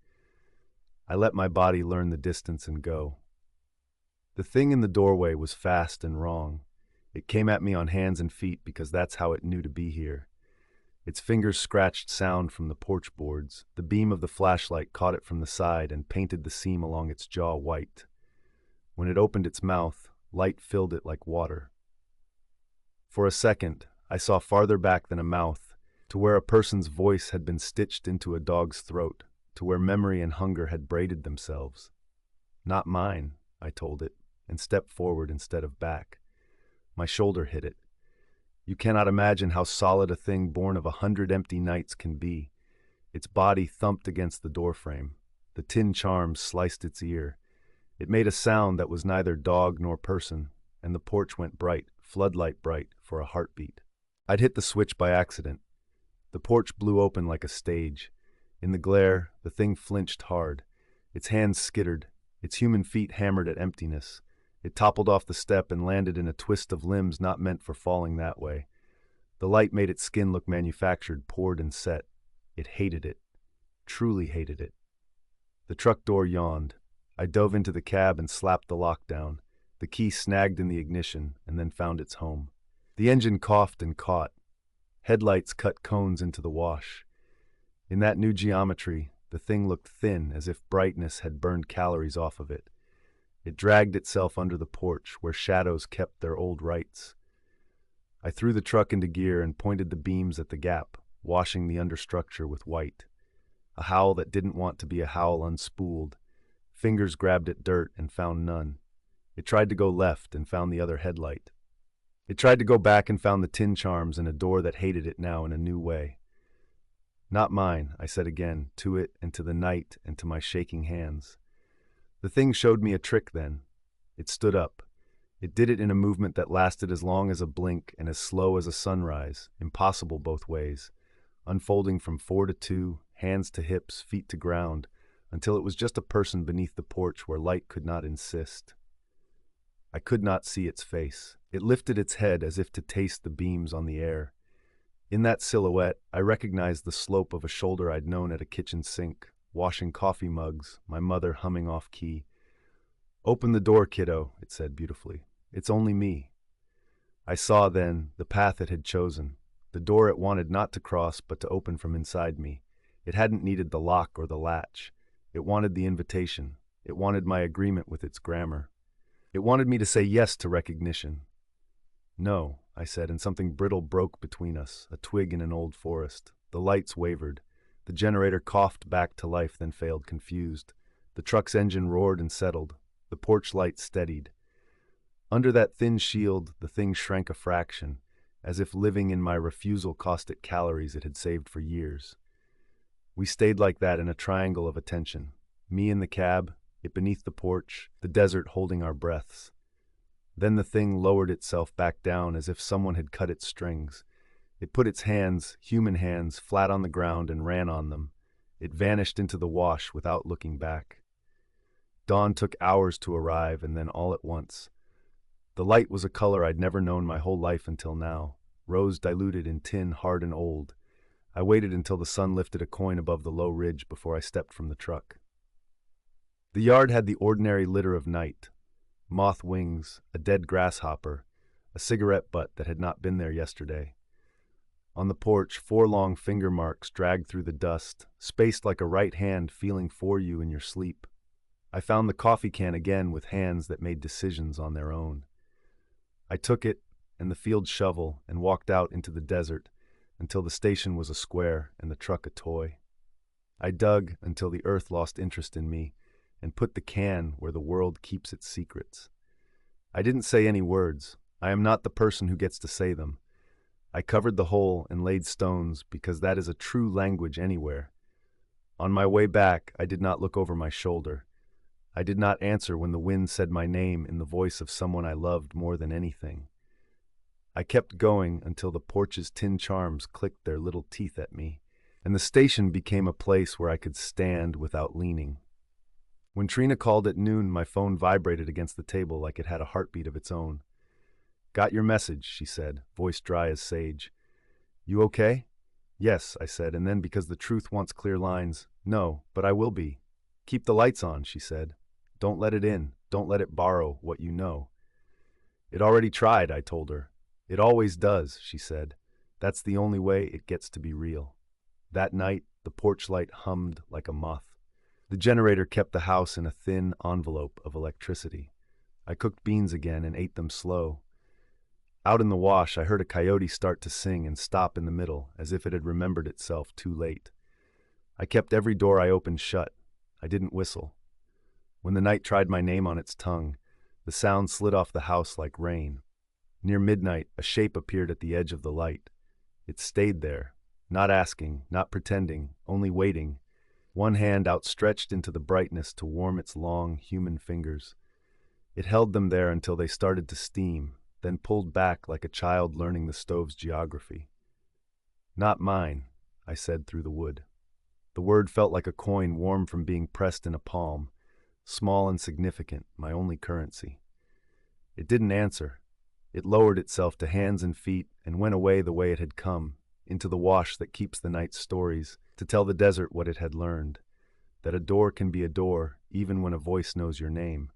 I let my body learn the distance and go. The thing in the doorway was fast and wrong. It came at me on hands and feet because that's how it knew to be here. Its fingers scratched sound from the porch boards. The beam of the flashlight caught it from the side and painted the seam along its jaw white. When it opened its mouth, light filled it like water. For a second, I saw farther back than a mouth, to where a person's voice had been stitched into a dog's throat, to where memory and hunger had braided themselves. "Not mine," I told it, and stepped forward instead of back. My shoulder hit it. You cannot imagine how solid a thing born of 100 empty nights can be. Its body thumped against the doorframe. The tin charms sliced its ear. It made a sound that was neither dog nor person, and the porch went bright, floodlight bright, for a heartbeat. I'd hit the switch by accident. The porch blew open like a stage. In the glare, the thing flinched hard. Its hands skittered. Its human feet hammered at emptiness. It toppled off the step and landed in a twist of limbs not meant for falling that way. The light made its skin look manufactured, poured and set. It hated it. Truly hated it. The truck door yawned. I dove into the cab and slapped the lock down. The key snagged in the ignition and then found its home. The engine coughed and caught. Headlights cut cones into the wash. In that new geometry, the thing looked thin, as if brightness had burned calories off of it. It dragged itself under the porch, where shadows kept their old rights. I threw the truck into gear and pointed the beams at the gap, washing the understructure with white. A howl that didn't want to be a howl unspooled. Fingers grabbed at dirt and found none. It tried to go left and found the other headlight. It tried to go back and found the tin charms and a door that hated it now in a new way. Not mine, I said again, to it and to the night and to my shaking hands. The thing showed me a trick then. It stood up. It did it in a movement that lasted as long as a blink and as slow as a sunrise, impossible both ways, unfolding from 4 to 2, hands to hips, feet to ground, until it was just a person beneath the porch where light could not insist. I could not see its face. It lifted its head as if to taste the beams on the air. In that silhouette, I recognized the slope of a shoulder I'd known at a kitchen sink, washing coffee mugs, my mother humming off key. "Open the door, kiddo," it said beautifully. "It's only me." I saw then the path it had chosen, the door it wanted not to cross but to open from inside me. It hadn't needed the lock or the latch. It wanted the invitation. It wanted my agreement with its grammar. It wanted me to say yes to recognition. "No," I said, and something brittle broke between us, a twig in an old forest. The lights wavered. The generator coughed back to life, then failed, confused. The truck's engine roared and settled. The porch light steadied. Under that thin shield, the thing shrank a fraction, as if living in my refusal cost it calories it had saved for years. We stayed like that in a triangle of attention. Me in the cab, it beneath the porch, the desert holding our breaths. Then the thing lowered itself back down as if someone had cut its strings. It put its hands, human hands, flat on the ground and ran on them. It vanished into the wash without looking back. Dawn took hours to arrive, and then all at once. The light was a color I'd never known my whole life until now, rose diluted in tin, hard and old. I waited until the sun lifted a coin above the low ridge before I stepped from the truck. The yard had the ordinary litter of night. Moth wings, a dead grasshopper, a cigarette butt that had not been there yesterday. On the porch, 4 long finger marks dragged through the dust, spaced like a right hand feeling for you in your sleep. I found the coffee can again with hands that made decisions on their own. I took it and the field shovel and walked out into the desert until the station was a square and the truck a toy. I dug until the earth lost interest in me and put the can where the world keeps its secrets. I didn't say any words. I am not the person who gets to say them. I covered the hole and laid stones because that is a true language anywhere. On my way back, I did not look over my shoulder. I did not answer when the wind said my name in the voice of someone I loved more than anything. I kept going until the porch's tin charms clicked their little teeth at me, and the station became a place where I could stand without leaning. When Trina called at noon, my phone vibrated against the table like it had a heartbeat of its own. "Got your message," she said, voice dry as sage. "You okay?" "Yes," I said, and then because the truth wants clear lines, "No, but I will be." "Keep the lights on," she said. "Don't let it in. Don't let it borrow what you know." "It already tried," I told her. "It always does," she said. "That's the only way it gets to be real." That night, the porch light hummed like a moth. The generator kept the house in a thin envelope of electricity. I cooked beans again and ate them slow. Out in the wash, I heard a coyote start to sing and stop in the middle, as if it had remembered itself too late. I kept every door I opened shut. I didn't whistle. When the night tried my name on its tongue, the sound slid off the house like rain. Near midnight, a shape appeared at the edge of the light. It stayed there, not asking, not pretending, only waiting, one hand outstretched into the brightness to warm its long, human fingers. It held them there until they started to steam, then pulled back like a child learning the stove's geography. "Not mine," I said through the wood. The word felt like a coin warm from being pressed in a palm, small and significant, my only currency. It didn't answer. It lowered itself to hands and feet and went away the way it had come, into the wash that keeps the night's stories, to tell the desert what it had learned, that a door can be a door even when a voice knows your name,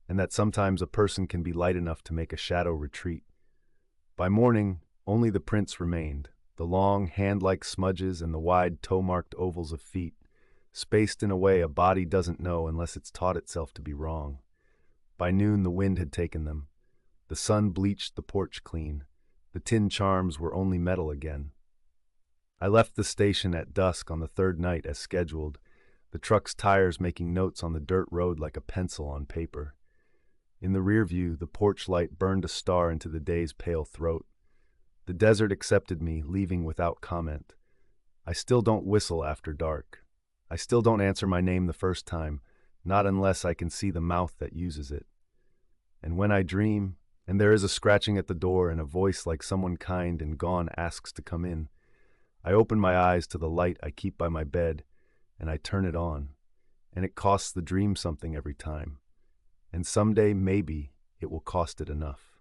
and that sometimes a person can be light enough to make a shadow retreat. By morning, only the prints remained, the long, hand-like smudges and the wide, toe-marked ovals of feet, spaced in a way a body doesn't know unless it's taught itself to be wrong. By noon, the wind had taken them. The sun bleached the porch clean. The tin charms were only metal again. I left the station at dusk on the 3rd night as scheduled, the truck's tires making notes on the dirt road like a pencil on paper. In the rear view, the porch light burned a star into the day's pale throat. The desert accepted me, leaving without comment. I still don't whistle after dark. I still don't answer my name the first time, not unless I can see the mouth that uses it. And when I dream, and there is a scratching at the door and a voice like someone kind and gone asks to come in, I open my eyes to the light I keep by my bed, and I turn it on. And it costs the dream something every time. And someday, maybe, it will cost it enough.